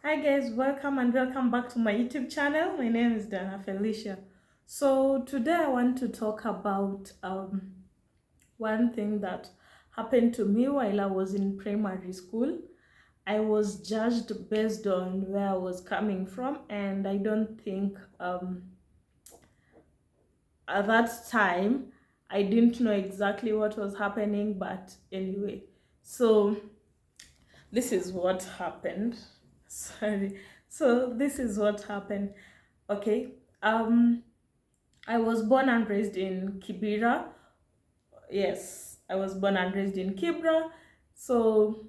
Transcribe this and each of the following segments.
Hi guys, welcome and welcome back to my YouTube channel. My name is Dana Felicia. So today I want to talk about one thing that happened to me while I was in primary school. I was judged based on where I was coming from, and I don't think at that time I didn't know exactly what was happening, but anyway. So this is what happened. Sorry. So this is what happened. Okay. Um, I was born and raised in Kibera. Yes, I was born and raised in Kibera. So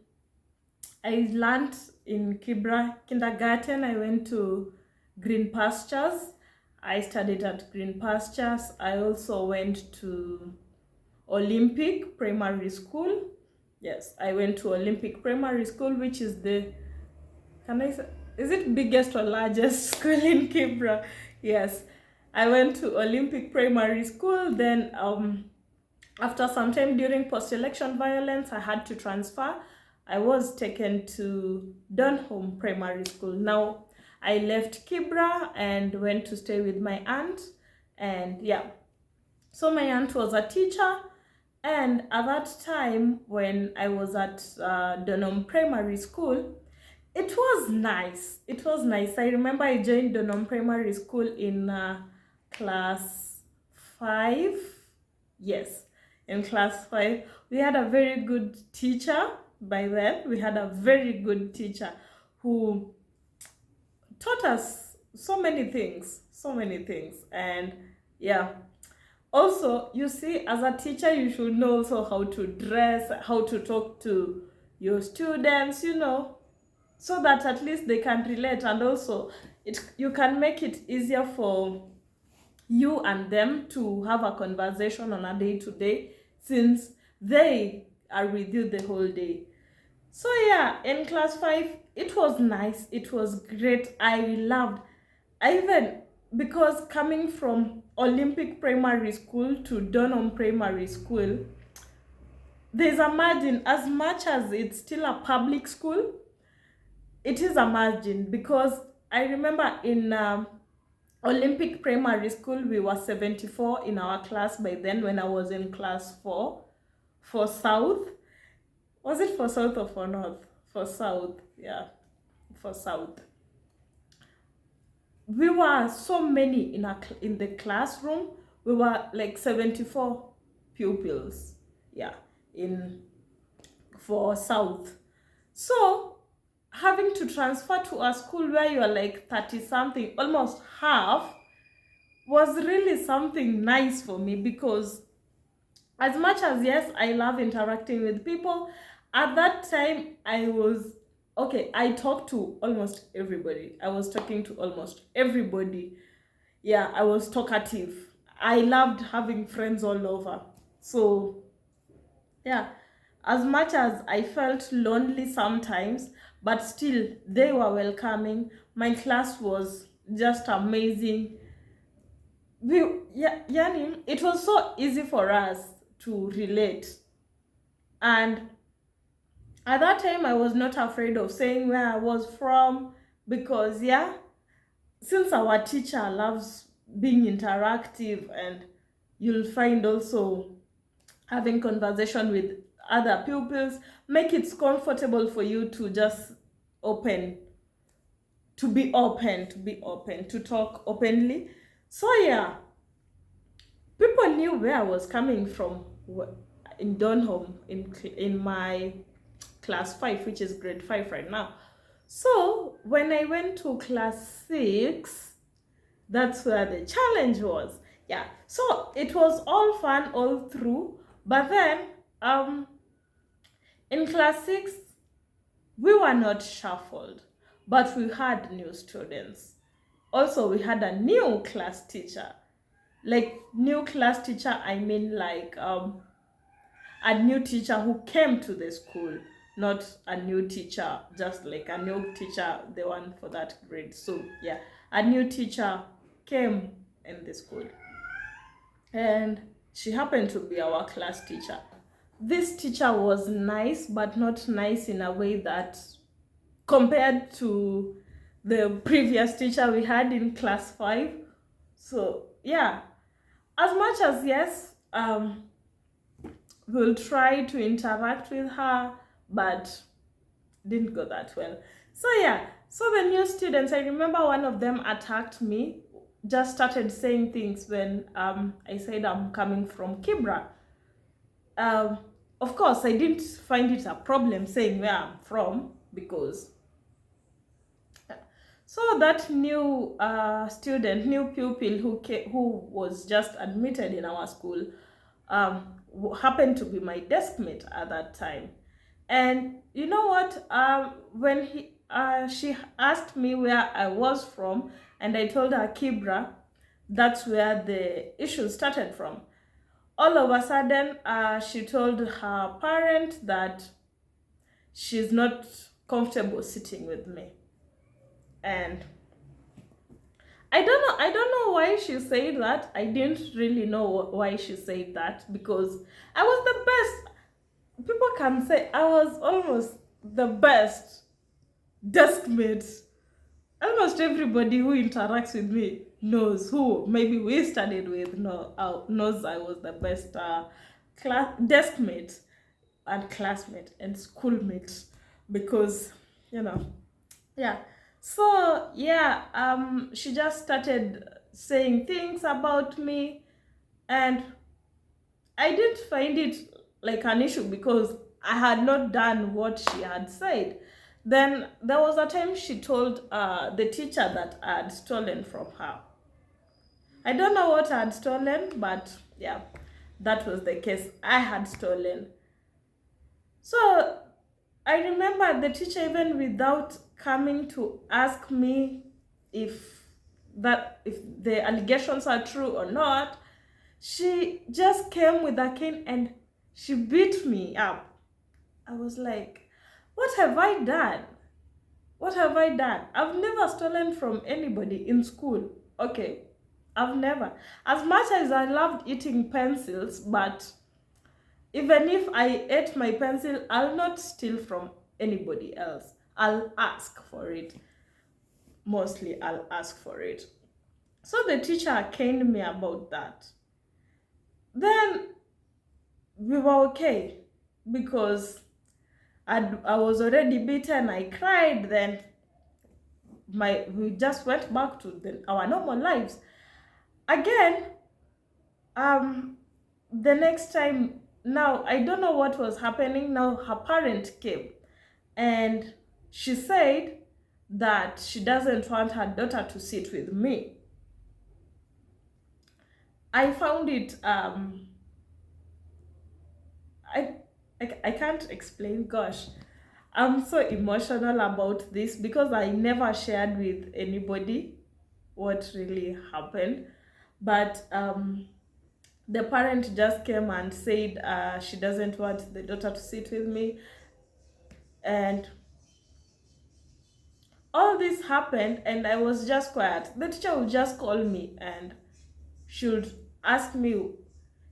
I learned in Kibera kindergarten. I went to Green Pastures. I studied at Green Pastures. I also went to Olympic Primary School. Yes, I went to Olympic Primary School, which is the, can I say, is it biggest or largest school in Kibra? Yes, I went to Olympic Primary School. Then after some time during post-election violence, I had to transfer. I was taken to Donholm Primary School. Now I left Kibra and went to stay with my aunt. And yeah, so my aunt was a teacher. And at that time, when I was at Donholm Primary School, it was nice. It was nice. I remember I joined Donholm Primary School in class 5. Yes, in class 5. We had a very good teacher by then. We had a very good teacher who taught us so many things. So many things. And yeah. Also, you see, as a teacher, you should know also how to dress, how to talk to your students, so that at least they can relate, and also you can make it easier for you and them to have a conversation on a day-to-day, since they are with you the whole day. So yeah, in class 5 it was nice, it was great. I even, because coming from Olympic Primary School to Donholm Primary School, there's a margin. As much as it's still a public school, it is a margin, because I remember in Olympic Primary School, we were 74 in our class by then, when I was in class 4 for South. Was it for South or for North? For South, yeah, for South. We were so many in the classroom. We were like 74 pupils, yeah, in for South. So having to transfer to a school where you are like 30 something, almost half, was really something nice for me, because as much as, yes, I love interacting with people, at that time I was, okay, I talked to almost everybody. I was talking to almost everybody. Yeah, I was talkative. I loved having friends all over. So yeah, as much as I felt lonely sometimes, but still they were welcoming. My class was just amazing. Yani, it was so easy for us to relate. And at that time I was not afraid of saying where I was from, because yeah, since our teacher loves being interactive, and you'll find also having conversation with other pupils make it comfortable for you to just open to be open to talk openly. So yeah, people knew where I was coming from in Donholm, in my class 5, which is grade 5 right now. So when I went to class 6, that's where the challenge was. Yeah, so it was all fun all through, but then in class 6 we were not shuffled, but we had new students. Also, we had a new class teacher. Like, new class teacher, I mean, like a new teacher who came to the school, not a new teacher, just like a new teacher, the one for that grade. So yeah, a new teacher came in the school, and she happened to be our class teacher. This teacher was nice, but not nice in a way that compared to the previous teacher we had in class 5. So yeah, as much as yes, we'll try to interact with her, but didn't go that well. So yeah, so the new students, I remember one of them attacked me, just started saying things when I said I'm coming from Kibera. um, of course I didn't find it a problem saying where I'm from, because so that new student, new pupil who was just admitted in our school, happened to be my desk mate at that time. And you know what? When she asked me where I was from, and I told her Kibra, that's where the issue started from. All of a sudden, she told her parent that she's not comfortable sitting with me. And I don't know why she said that. I didn't really know why she said that, because I was the best. People can say I was almost the best desk mate. Almost everybody who interacts with me knows, who maybe we studied with, knows I was the best class desk mate and classmate and schoolmate, because you know, yeah. So yeah, she just started saying things about me, and I didn't find it like an issue, because I had not done what she had said. Then there was a time she told the teacher that I had stolen from her. I don't know what I had stolen, but yeah, that was the case. I had stolen. So I remember the teacher, even without coming to ask me if if the allegations are true or not, she just came with a cane and she beat me up. I was like, what have I done? What have I done? I've never stolen from anybody in school. Okay, I've never. As much as I loved eating pencils, but even if I ate my pencil, I'll not steal from anybody else. I'll ask for it. Mostly, I'll ask for it. So the teacher caned me about that. Then we were okay, because I was already beaten. I cried. Then we just went back to our normal lives again. The next time, now I don't know what was happening. Now her parent came, and she said that she doesn't want her daughter to sit with me. I found it I, I can't explain. Gosh, I'm so emotional about this, because I never shared with anybody what really happened. But the parent just came and said she doesn't want the daughter to sit with me. And all this happened, and I was just quiet. The teacher would just call me and she would ask me.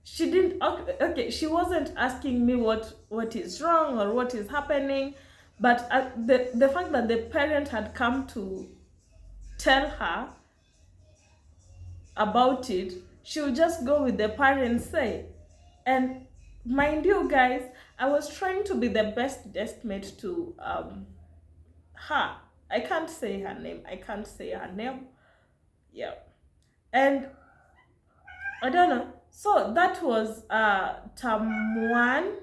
She didn't, okay, she wasn't asking me what is wrong or what is happening, but the fact that the parent had come to tell her about it, she would just go with the parents say. And mind you guys, I was trying to be the best deskmate to her. I can't say her name. Yeah. And I don't know. So that was term 1.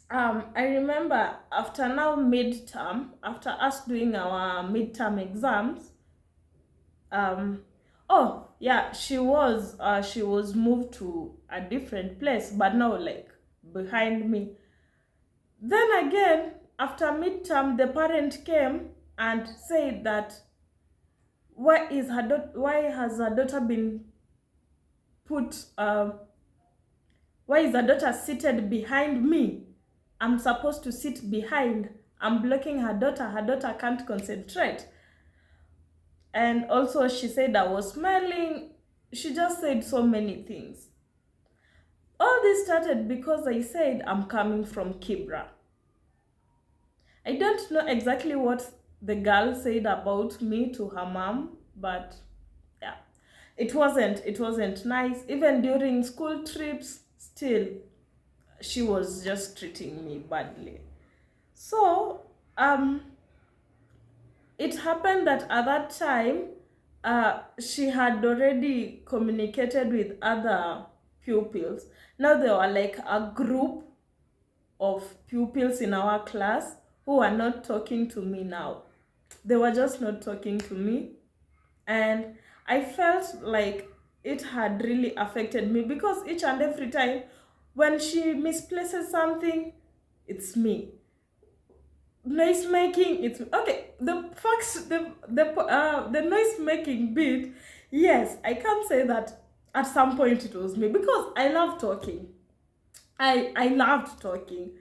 I remember after now midterm, after us doing our midterm exams, oh yeah, she was moved to a different place, but now like behind me. Then again, after midterm, the parent came and said that why has her daughter been put why is her daughter seated behind me? I'm supposed to sit behind. I'm blocking her daughter. Her daughter can't concentrate. And also she said I was smiling. She just said so many things. All this started because I said I'm coming from Kibera. I don't know exactly what the girl said about me to her mom, but yeah, it wasn't nice. Even during school trips, still she was just treating me badly. So it happened that at that time, she had already communicated with other pupils. Now there were like a group of pupils in our class who are not talking to me now. They were just not talking to me. And I felt like it had really affected me, because each and every time when she misplaces something, it's me. Noise making, it's okay. The facts, the noise making bit, yes, I can say that at some point it was me, because I love talking. I loved talking,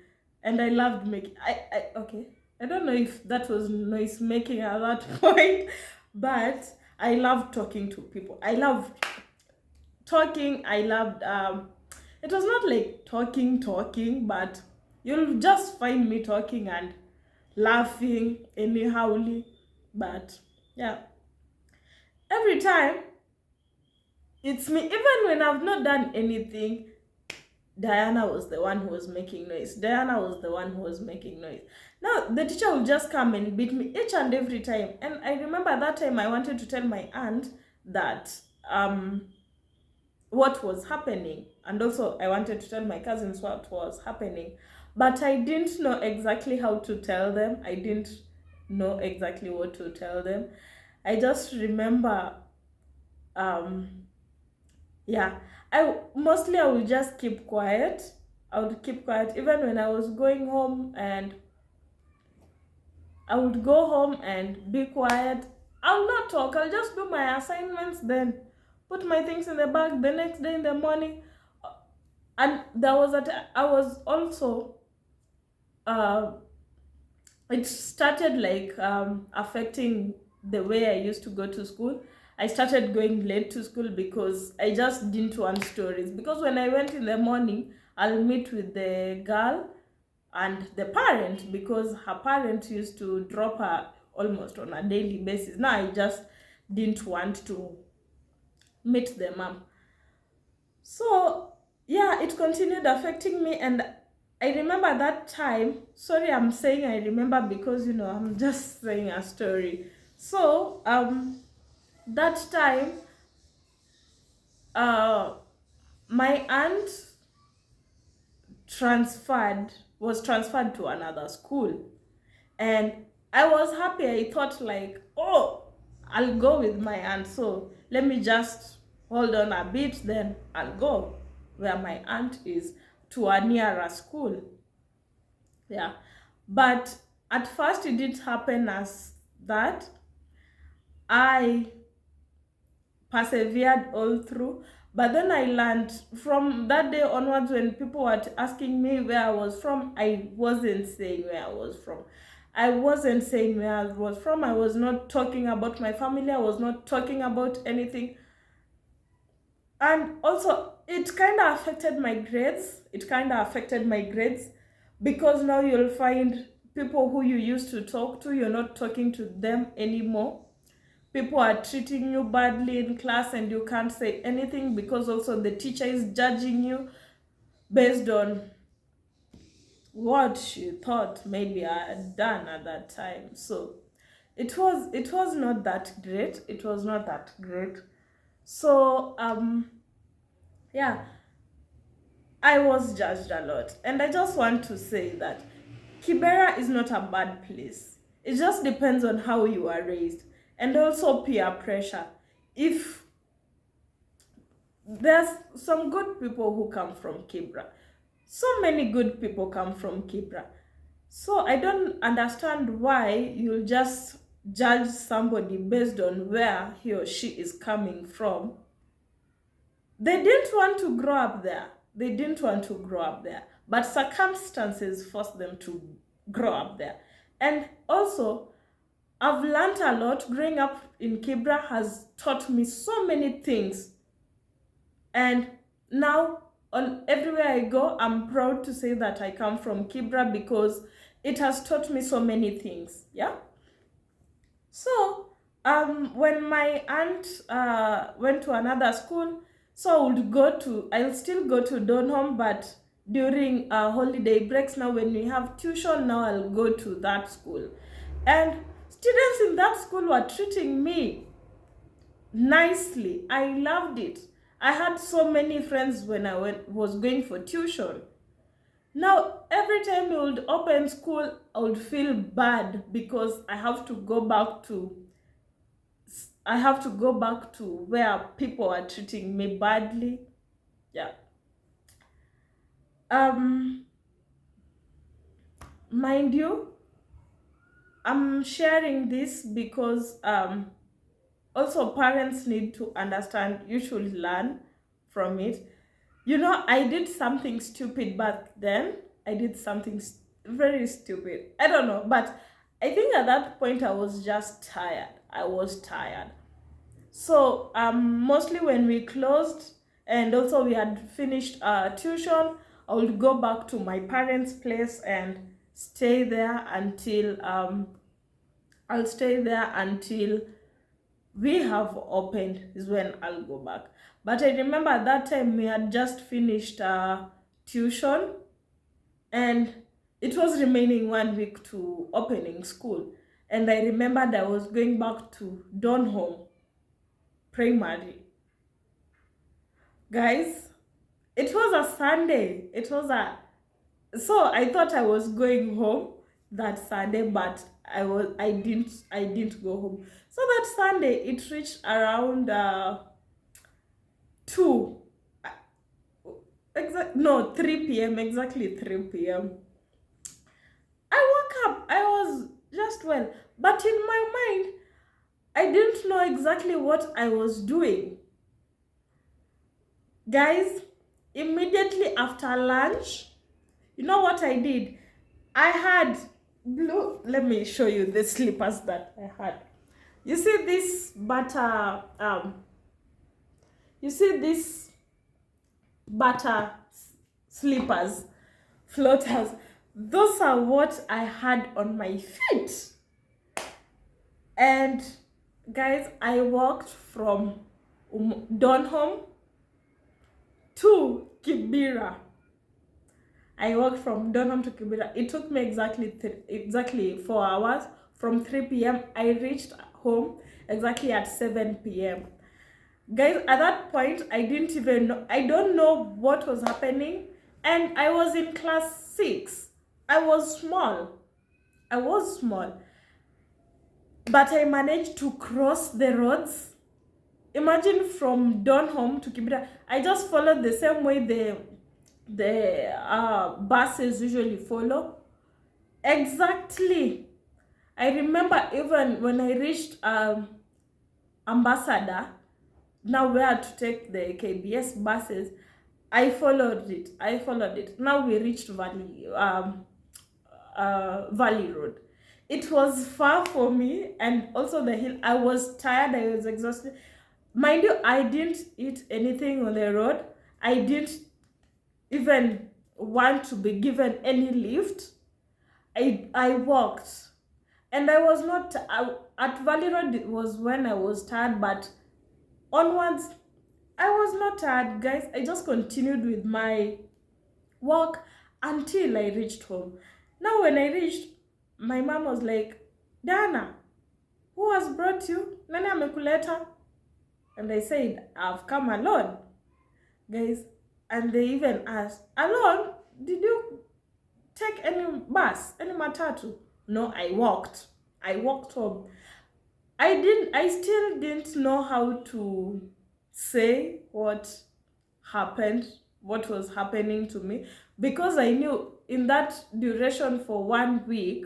and I loved making. I okay. I don't know if that was noise making at that point, but I loved talking to people. I loved talking. I loved It was not like talking, but you'll just find me talking and laughing anyhowly. But yeah, every time it's me. Even when I've not done anything, Diana was the one who was making noise. Diana was the one who was making noise. Now, the teacher will just come and beat me each and every time. And I remember that time I wanted to tell my aunt that what was happening. And also, I wanted to tell my cousins what was happening. But I didn't know exactly how to tell them. I didn't know exactly what to tell them. I just remember, um, yeah, I would just keep quiet. I would keep quiet even when I was going home, and I would go home and be quiet. I'll not talk. I'll just do my assignments, then put my things in the bag. The next day in the morning, and there was I was also uh it started like affecting the way I used to go to school. I started going late to school because I just didn't want stories. Because when I went in the morning, I'll meet with the girl and the parent, because her parent used to drop her almost on a daily basis. Now I just didn't want to meet the mom. So yeah, it continued affecting me. And I remember that time. Sorry, I'm saying I remember because I'm just saying a story. So that time, uh my aunt transferred was transferred to another school. And I was happy. I thought like, oh, I'll go with my aunt. So let me just hold on a bit, then I'll go where my aunt is, to a nearer school. Yeah. But at first it didn't happen as that. I persevered all through. But then I learned from that day onwards, when people were asking me where I was from, I wasn't saying where I was from. I wasn't saying where I was from. I was not talking about my family. I was not talking about anything. And also, it kind of affected my grades. It kind of affected my grades, because now you'll find people who you used to talk to, you're not talking to them anymore. People are treating you badly in class, and you can't say anything, because also the teacher is judging you based on what she thought maybe I had done at that time. So it was not that great. It was not that great. So yeah, I was judged a lot. And I just want to say that Kibera is not a bad place. It just depends on how you are raised, and also peer pressure. If There's some good people who come from Kibra. So many good people come from Kibra. So I don't understand why you'll just judge somebody based on where he or she is coming from. They didn't want to grow up there. They didn't want to grow up there. But circumstances forced them to grow up there. And also, I've learned a lot. Growing up in Kibra has taught me so many things. And now, on everywhere I go, I'm proud to say that I come from Kibra, because it has taught me so many things. Yeah. So when my aunt went to another school, so I'll still go to Donholm, but during holiday breaks, now when we have tuition, now I'll go to that school. And students in that school were treating me nicely. I loved it. I had so many friends when was going for tuition. Now, every time we would open school, I would feel bad because I have to go back to where people are treating me badly. Yeah. Um, Mind you, I'm sharing this because also parents need to understand, you should learn from it. You know, I did something stupid back then. I did something very stupid. I don't know, but I think at that point I was just tired. I was tired. So mostly when we closed and also we had finished tuition, I would go back to my parents' place and stay there until I'll stay there until we have opened is when I'll go back. But I remember at that time we had just finished tuition, and it was remaining 1 week to opening school. And I remembered I was going back to Donholm Primary. Guys, it was a Sunday. So I thought I was going home that Sunday, but I didn't go home. So that Sunday it reached around 2, 3 p.m. exactly 3 p.m. I woke up. I was just well, but in my mind I didn't know exactly what I was doing. Guys, immediately after lunch, you know what I did? I had blue. Let me show you the slippers that I had. You see this butter, you see this butter slippers, floaters. Those are what I had on my feet. And guys, I walked from Donholm to Kibera. I walked from Donholm to Kibera. It took me exactly 4 hours. From 3 p.m. I reached home exactly at 7 p.m. Guys, at that point, I didn't even know. I don't know what was happening. And I was in class 6. I was small. But I managed to cross the roads. Imagine from Donholm to Kibera. I just followed the same way the buses usually follow. Exactly. I remember even when I reached Ambassador, now where to take the KBS buses, I followed it. Now we reached Valley Road. It was far for me, and also the hill. I was tired, I was exhausted. Mind you, I didn't eat anything on the road. I didn't even want to be given any lift. I walked, and I was not at Valley Road. It was when I was tired, but onwards I was not tired, guys. I just continued with my walk until I reached home. Now when I reached, my mom was like, Dana, who has brought you? Nani amekuleta? And I said, I've come alone, guys. And they even asked, alone? Did you take any bus, any matatu? No, I walked home. I still didn't know how to say what was happening to me, because I knew in that duration for 1 week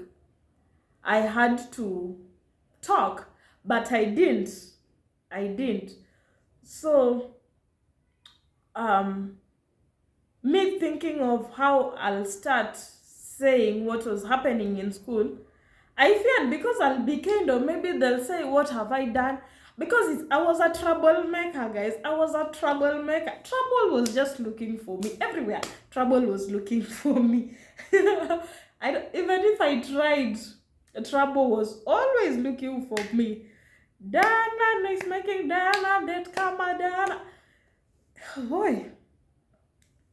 I had to talk, but I didn't. So me thinking of how I'll start saying what was happening in school, I feared because I'll be kind, or maybe they'll say, what have I done? Because I was a troublemaker, guys. I was a troublemaker. Trouble was just looking for me everywhere. Trouble was looking for me. Even if I tried, trouble was always looking for me. Dana is making Dana that come Dana. Boy,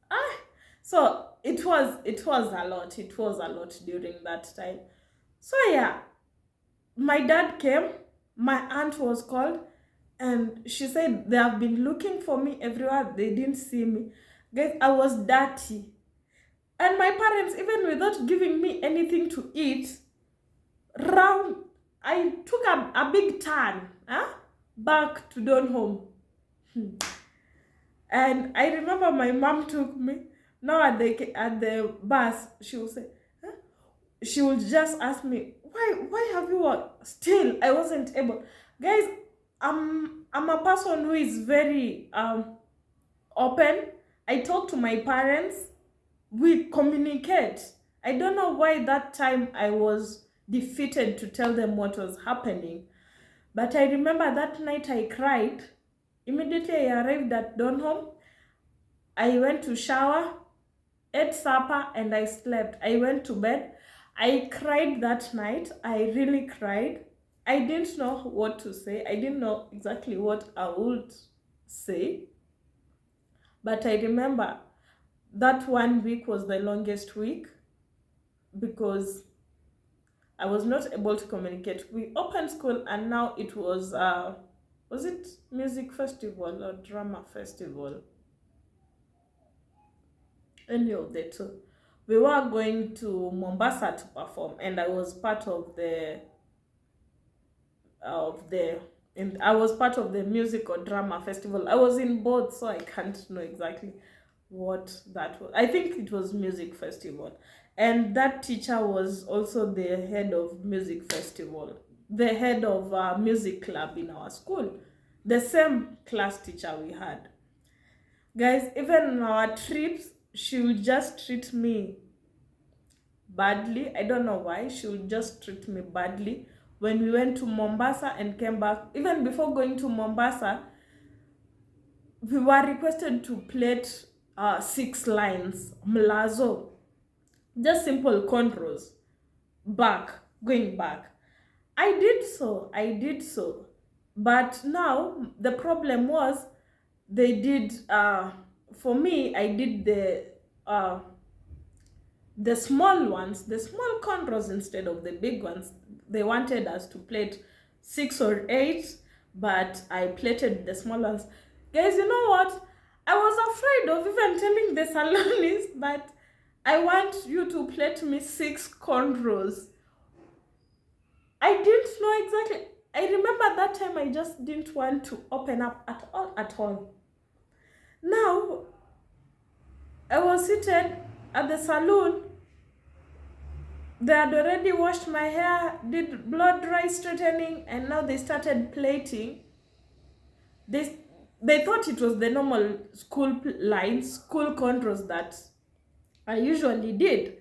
ah. So it was a lot. It was a lot during that time. So yeah, my dad came. My aunt was called, and she said they have been looking for me everywhere. They didn't see me. Guys, I was dirty. And my parents, even without giving me anything to eat, round I took a big turn, back to Don home. And I remember my mom took me. Now at the bus, she will say, huh? She will just ask me, why have you worked? Still, I wasn't able. Guys, I'm a person who is very open. I talk to my parents. We communicate. I don't know why that time I was defeated to tell them what was happening. But I remember that night I cried. Immediately I arrived at Donholm. I went to shower, ate supper, and I slept. I went to bed. I cried that night. I really cried. I didn't know what to say. I didn't know exactly what I would say. But I remember that 1 week was the longest week because I was not able to communicate. We opened school and now it was it music festival or drama festival? Any of the two. We were going to Mombasa to perform, and I was part of the and I was part of the music or drama festival. I was in both, so I can't know exactly what that was. I think it was music festival. And that teacher was also the head of music festival, the head of music club in our school, the same class teacher we had. Guys, even on our trips, she would just treat me badly. I don't know why. She would just treat me badly. When we went to Mombasa and came back, even before going to Mombasa, we were requested to plait 6 lines, mlazo, just simple contours, back, going back. I did so. But now the problem was they did, for me, I did the small ones, the small contours instead of the big ones. They wanted us to plait 6 or 8, but I plaited the small ones. Guys, you know what? I was afraid of even telling the salonist that I want you to plait me 6 cornrows. I didn't know exactly. I remember that time I just didn't want to open up at all, at all. Now, I was seated at the salon. They had already washed my hair, did blow dry straightening, and now they started plaiting. They, they thought it was the normal school lines, school contours that I usually did.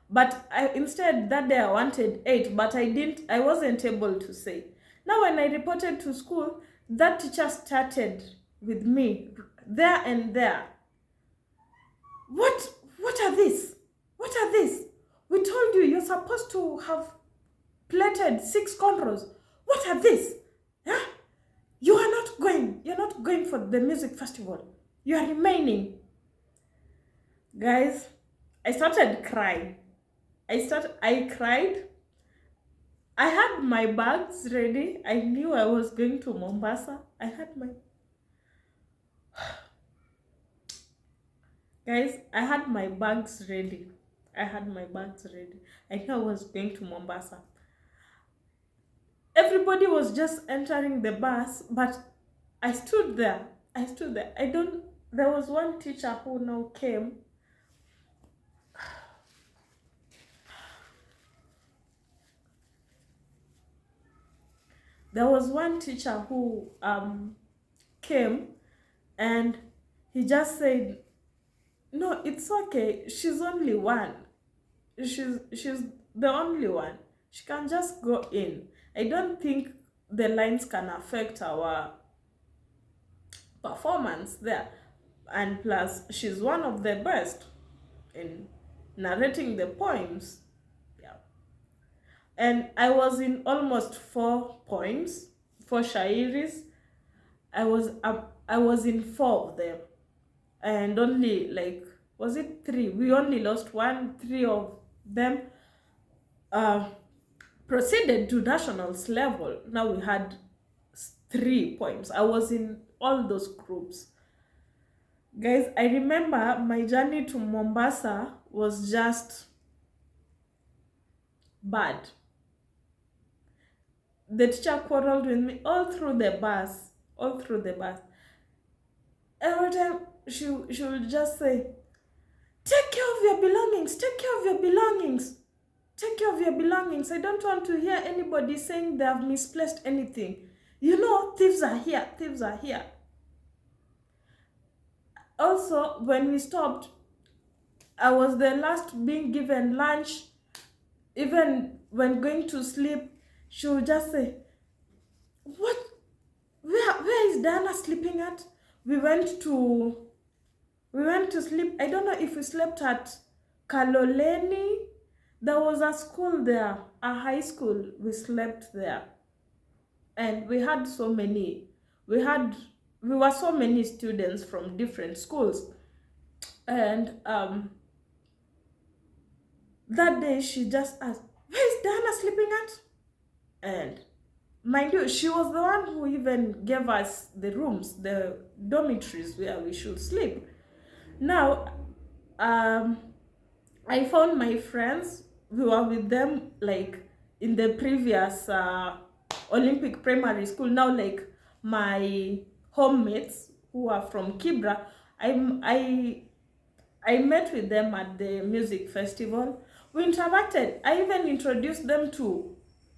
But instead, that day I wanted 8, but I wasn't able to say. Now when I reported to school, that teacher started with me there and there. What are these? What are these? We told you you're supposed to have plaited 6 cornrows. What are these? Yeah? You're not going for the music festival. You are remaining. Guys, I started crying. I cried. I had my bags ready. I knew I was going to Mombasa. I had my bags ready. I knew I was going to Mombasa. Everybody was just entering the bus, but I stood there. There was one teacher who now came. There was one teacher who came, and he just said, "No, it's okay. She's only one. She's the only one. She can just go in. I don't think the lines can affect our performance there. And plus, she's one of the best in narrating the poems." and I was in almost 4 poems, 4 shairis. I was in 4 of them, and only like, was it 3? We only lost one. 3 of them uh, proceeded to nationals level. Now we had 3 poems. I was in all those groups. Guys, I remember my journey to Mombasa was just bad. The teacher quarreled with me all through the bus. All through the bus. Every time she would just say, take care of your belongings, take care of your belongings, take care of your belongings. I don't want to hear anybody saying they have misplaced anything. You know, thieves are here, thieves are here. Also, when we stopped, I was the last being given lunch. Even when going to sleep, she would just say, what? Where is Diana sleeping at? We went to sleep. I don't know if we slept at Kaloleni. There was a school there, a high school. We slept there. And we had so many, we were so many students from different schools. And that day she just asked, where is Diana sleeping at? And mind you, she was the one who even gave us the rooms, the dormitories where we should sleep. Now, I found my friends who were with them like in the previous Olympic primary school. Now, like my homemates who are from Kibera, I met with them at the music festival. We interacted. I even introduced them to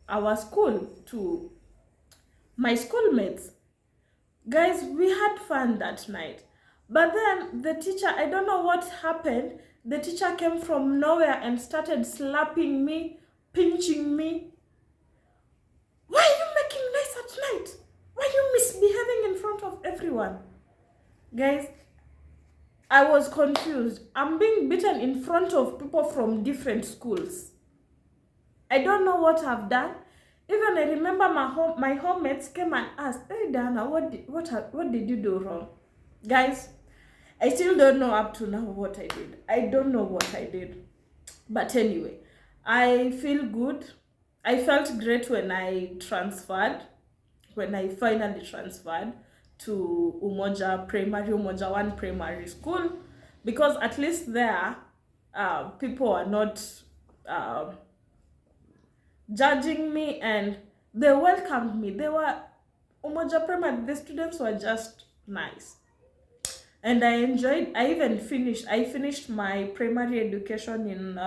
our school, to my schoolmates. Guys, we had fun that night. But then the teacher, I don't know what happened. The teacher came from nowhere and started slapping me, pinching me. Why are you making noise at night? Why are you misbehaving in front of everyone? Guys, I was confused. I'm being beaten in front of people from different schools. I don't know what I've done. Even I remember my homemates came and asked, hey Dana, what did you do wrong? Guys, I still don't know up to now what I did. I don't know what I did. But anyway, I feel good. I felt great when I finally transferred to Umoja 1 primary school, because at least there, people are not judging me, and they welcomed me. They were Umoja primary, the students were just nice. And I finished my primary education in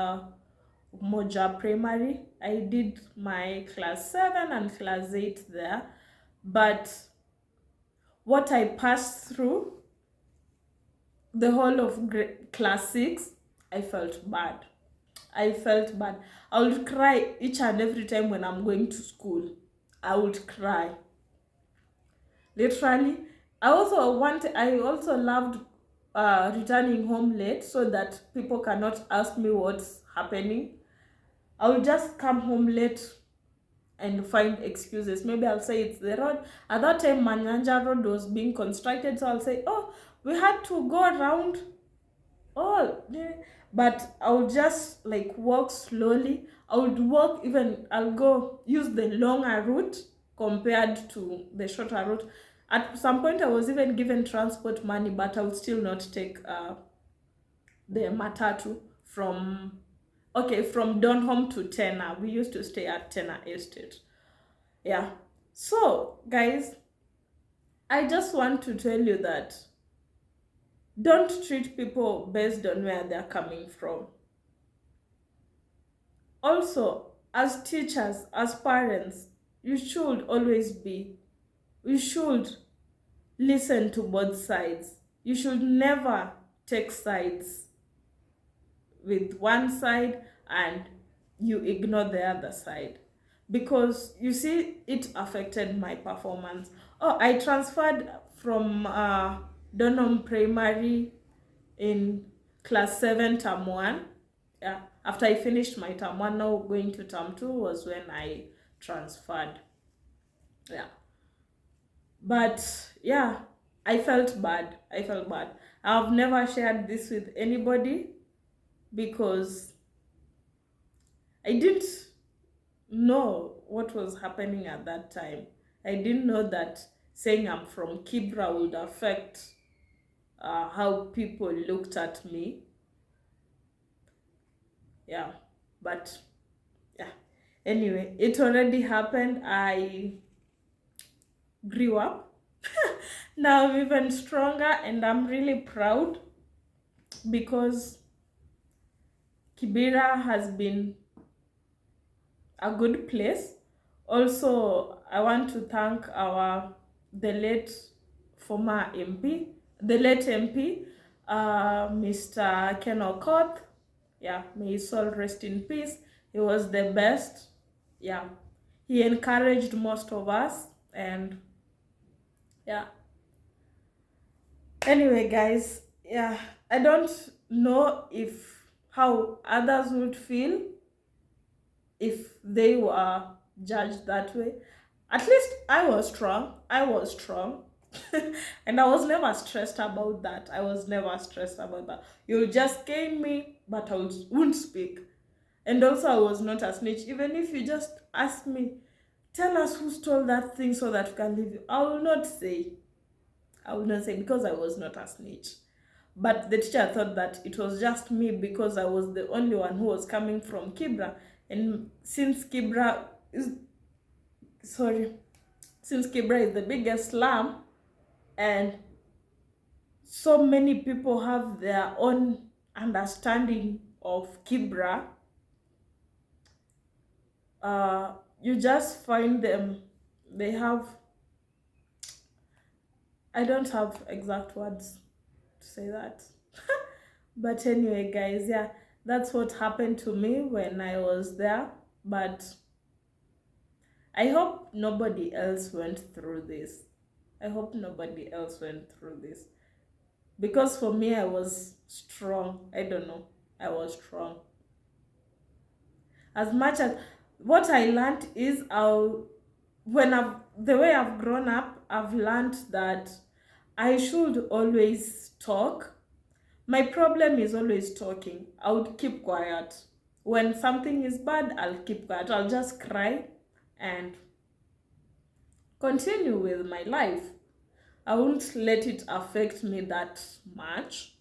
Umoja primary. I did my class 7 and class 8 there. But what I passed through the whole of class 6, I felt bad. I felt bad. I would cry each and every time when I'm going to school. I would cry. Literally. I also loved returning home late so that people cannot ask me what's happening. I will just come home late and find excuses. Maybe I'll say it's the road. At that time, Manyanja Road was being constructed, so I'll say, oh, we had to go around. Oh, yeah. But I'll just like walk slowly. I'll go use the longer route compared to the shorter route. At some point, I was even given transport money, but I would still not take the matatu from Donholm to Tena. We used to stay at Tena Estate. Yeah. So, guys, I just want to tell you that don't treat people based on where they're coming from. Also, as teachers, as parents, you should listen to both sides. You should never take sides with one side and you ignore the other side, because you see it affected my performance. I transferred from Donholm primary in class 7 term 1. Yeah, After I finished my term 1, now going to term 2 was when I transferred. Yeah. But yeah, I felt bad. I've never shared this with anybody because I didn't know what was happening at that time. I didn't know that saying I'm from Kibera would affect how people looked at me. Yeah, but yeah. Anyway, it already happened. I grew up. Now I'm even stronger, and I'm really proud because Kibera has been a good place. Also, I want to thank the late former MP, the late MP, Mr. Ken Okoth. Yeah, may his soul rest in peace. He was the best. Yeah, he encouraged most of us, and yeah. Anyway, guys, yeah, I don't know if how others would feel if they were judged that way. At least I was strong. And I was never stressed about that. You'll just cane me, but wouldn't speak. And also, I was not a snitch. Even if you just ask me, tell us who stole that thing so that we can leave you, I will not say. Because I was not a snitch. But the teacher thought that it was just me because I was the only one who was coming from Kibera. And since Kibera is the biggest slum, and so many people have their own understanding of Kibera, you just find them, they have, I don't have exact words to say that. But anyway, guys, yeah, that's what happened to me when I was there. But I hope nobody else went through this. Because for me, I was strong. I don't know. I was strong. As much as what I learned is the way I've grown up, I've learned that I should always talk. My problem is always talking. I would keep quiet. When something is bad, I'll keep quiet. I'll just cry and continue with my life. I won't let it affect me that much.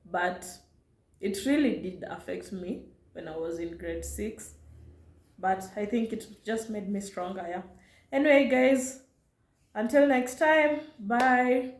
But it really did affect me when I was in grade 6. But I think it just made me stronger, yeah. Anyway, guys, until next time, bye.